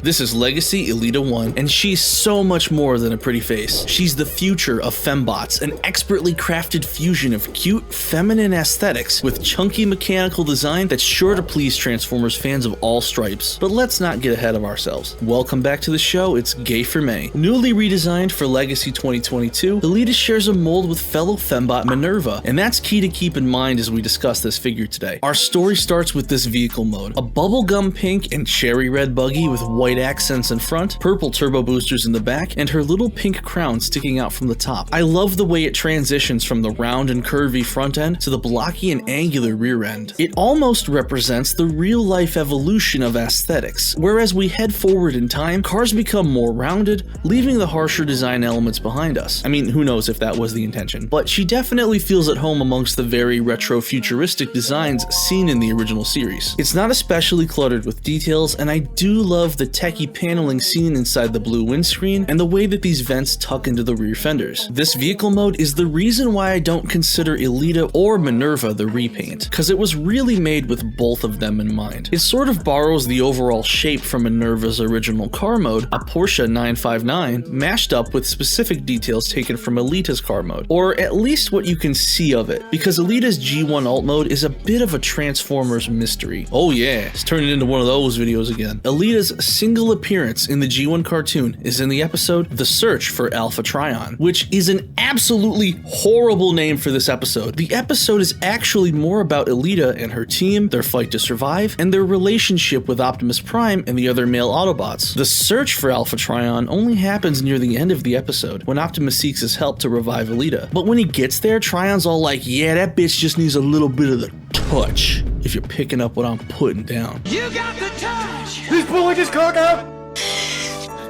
This is Legacy Elita 1, and she's so much more than a pretty face. She's the future of Fembots, an expertly crafted fusion of cute, feminine aesthetics with chunky mechanical design that's sure to please Transformers fans of all stripes. But let's not get ahead of ourselves. Welcome back to the show, it's Gay for May. Newly redesigned for Legacy 2022, Elita shares a mold with fellow Fembot Minerva, and that's key to keep in mind as we discuss this figure today. Our story starts with this vehicle mode, a bubblegum pink and cherry red buggy with white accents in front, purple turbo boosters in the back, and her little pink crown sticking out from the top. I love the way it transitions from the round and curvy front end to the blocky and angular rear end. It almost represents the real-life evolution of aesthetics, whereas we head forward in time, cars become more rounded, leaving the harsher design elements behind us. I mean, who knows if that was the intention, but she definitely feels at home amongst the very retro-futuristic designs seen in the original series. It's not especially cluttered with details, and I do love the techie paneling seen inside the blue windscreen and the way that these vents tuck into the rear fenders. This vehicle mode is the reason why I don't consider Elita or Minerva the repaint, because it was really made with both of them in mind. It sort of borrows the overall shape from Minerva's original car mode, a Porsche 959, mashed up with specific details taken from Elita's car mode, or at least what you can see of it, because Elita's G1 alt mode is a bit of a Transformers mystery. Oh yeah, it's turning into one of those videos again. Elita's single appearance in the G1 cartoon is in the episode The Search for Alpha Trion, which is an absolutely horrible name for this episode. The episode is actually more about Elita and her team, their fight to survive, and their relationship with Optimus Prime and the other male Autobots. The search for Alpha Trion only happens near the end of the episode, when Optimus seeks his help to revive Elita. But when he gets there, Trion's all like, yeah, that bitch just needs a little bit of the touch, if you're picking up what I'm putting down. You got the touch! He's pulling his cock out!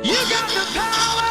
You got the power!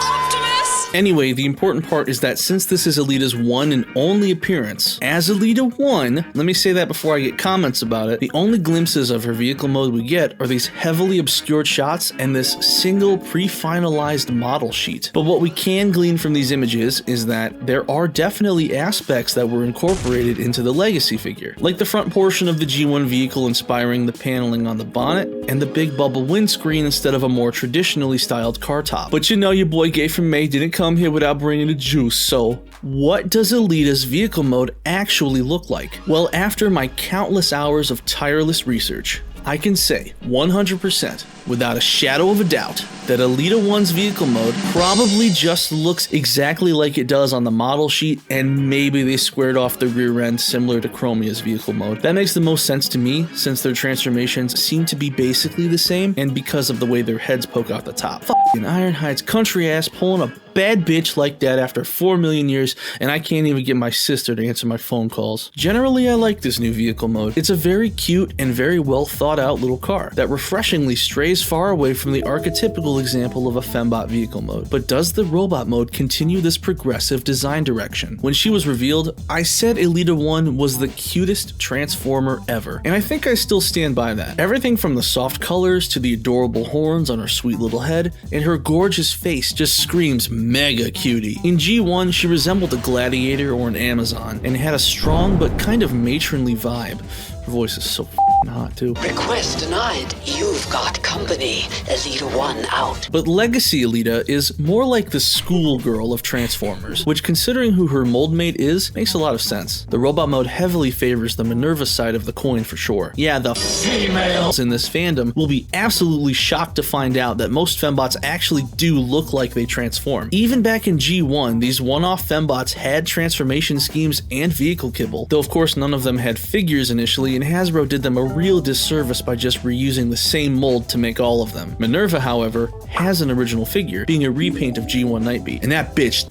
Optimus! Anyway, the important part is that since this is Elita's one and only appearance, as Elita 1, let me say that before I get comments about it, the only glimpses of her vehicle mode we get are these heavily obscured shots and this single pre-finalized model sheet. But what we can glean from these images is that there are definitely aspects that were incorporated into the Legacy figure, like the front portion of the G1 vehicle inspiring the paneling on the bonnet and the big bubble windscreen instead of a more traditionally styled car top. But you know your boy Gay from May didn't come here without bringing the juice, so what does Elita's vehicle mode actually look like? Well, after my countless hours of tireless research, I can say 100% without a shadow of a doubt that Elita 1's vehicle mode probably just looks exactly like it does on the model sheet, and maybe they squared off the rear end similar to Chromia's vehicle mode. That makes the most sense to me since their transformations seem to be basically the same, and because of the way their heads poke out the top. Fucking Ironhide's country ass pulling a bad bitch like that after 4 million years, and I can't even get my sister to answer my phone calls. Generally, I like this new vehicle mode. It's a very cute and very well thought out little car that refreshingly strays far away from the archetypical example of a Fembot vehicle mode. But does the robot mode continue this progressive design direction? When she was revealed, I said Elita 1 was the cutest Transformer ever, and I think I still stand by that. Everything from the soft colors to the adorable horns on her sweet little head, and her gorgeous face just screams mega cutie. In G1, she resembled a gladiator or an Amazon, and had a strong but kind of matronly vibe. Her voice is so f***ing hot too. Request denied. You've got company. Elita 1 out. But Legacy Elita is more like the schoolgirl of Transformers, which, considering who her mold mate is, makes a lot of sense. The robot mode heavily favors the Minerva side of the coin for sure. Yeah, the females in this fandom will be absolutely shocked to find out that most Fembots actually do look like they transform. Even back in G1, these one-off Fembots had transformation schemes and vehicle kibble, though of course none of them had figures initially, and Hasbro did them a real disservice by just reusing the same mold to make all of them. Minerva, however, has an original figure, being a repaint of G1 Nightbeat, and that bitch.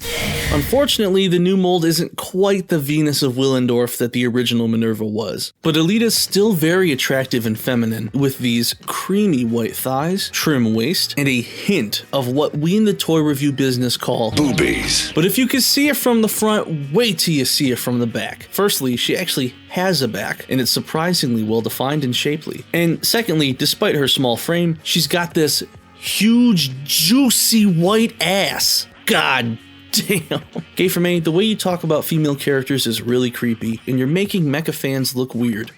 Unfortunately, the new mold isn't quite the Venus of Willendorf that the original Minerva was, but Elita's still very attractive and feminine, with these creamy white thighs, trim waist, and a hint of what we in the toy review business call boobies. But if you can see it from the front, wait till you see it from the back. Firstly, she actually has a back, and it's surprisingly well defined and shapely. And secondly, despite her small frame, she's got this huge, juicy white ass. God damn. Gay for May, the way you talk about female characters is really creepy, and you're making mecha fans look weird.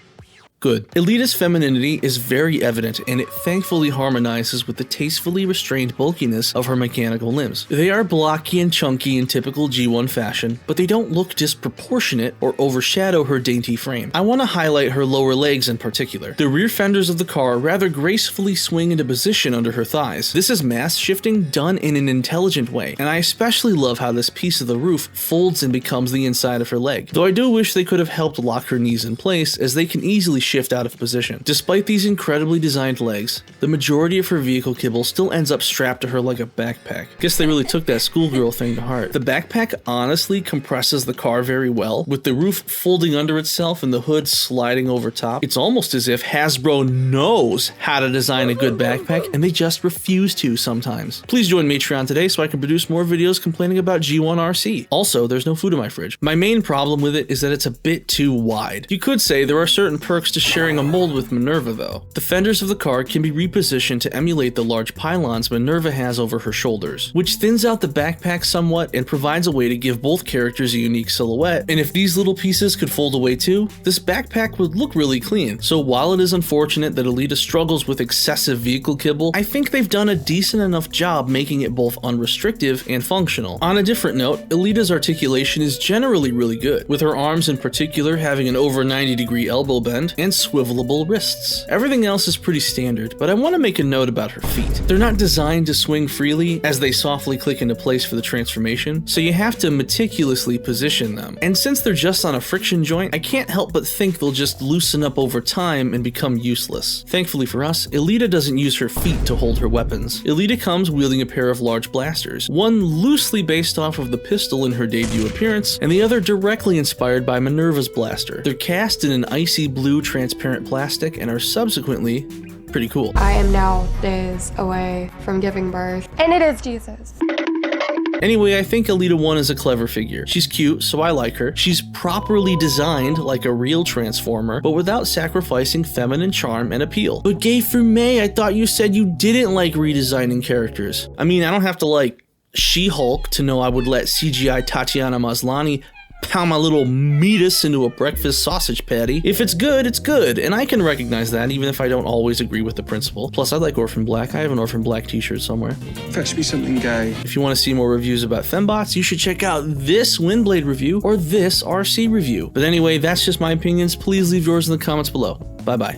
Good. Elita's femininity is very evident, and it thankfully harmonizes with the tastefully restrained bulkiness of her mechanical limbs. They are blocky and chunky in typical G1 fashion, but they don't look disproportionate or overshadow her dainty frame. I want to highlight her lower legs in particular. The rear fenders of the car rather gracefully swing into position under her thighs. This is mass shifting done in an intelligent way, and I especially love how this piece of the roof folds and becomes the inside of her leg. Though I do wish they could have helped lock her knees in place, as they can easily shift out of position. Despite these incredibly designed legs, the majority of her vehicle kibble still ends up strapped to her like a backpack. Guess they really took that schoolgirl thing to heart. The backpack honestly compresses the car very well, with the roof folding under itself and the hood sliding over top. It's almost as if Hasbro knows how to design a good backpack and they just refuse to sometimes. Please join Patreon today so I can produce more videos complaining about G1 RC. Also, there's no food in my fridge. My main problem with it is that it's a bit too wide. You could say there are certain perks to sharing a mold with Minerva though. The fenders of the car can be repositioned to emulate the large pylons Minerva has over her shoulders, which thins out the backpack somewhat and provides a way to give both characters a unique silhouette. And if these little pieces could fold away too, this backpack would look really clean. So while it is unfortunate that Elita struggles with excessive vehicle kibble, I think they've done a decent enough job making it both unrestrictive and functional. On a different note, Elita's articulation is generally really good, with her arms in particular having an over 90-degree elbow bend and swivelable wrists. Everything else is pretty standard, but I want to make a note about her feet. They're not designed to swing freely as they softly click into place for the transformation, so you have to meticulously position them. And since they're just on a friction joint, I can't help but think they'll just loosen up over time and become useless. Thankfully for us, Elita doesn't use her feet to hold her weapons. Elita comes wielding a pair of large blasters, one loosely based off of the pistol in her debut appearance, and the other directly inspired by Minerva's blaster. They're cast in an icy blue transparent plastic and are subsequently pretty cool. I am now days away from giving birth, and it is Jesus. Anyway, I think Elita 1 is a clever figure. She's cute, so I like her. She's properly designed like a real Transformer, but without sacrificing feminine charm and appeal. But Gay for May, I thought you said you didn't like redesigning characters. I mean, I don't have to like She-Hulk to know I would let CGI Tatiana Maslany pound my little meatus into a breakfast sausage patty. If it's good, it's good, and I can recognize that even if I don't always agree with the principle. Plus, I like Orphan Black. I have an Orphan Black t-shirt somewhere. Fetch me something gay. If you want to see more reviews about Fembots, you should check out this Windblade review or this RC review. But anyway, that's just my opinions. Please leave yours in the comments below. Bye-bye.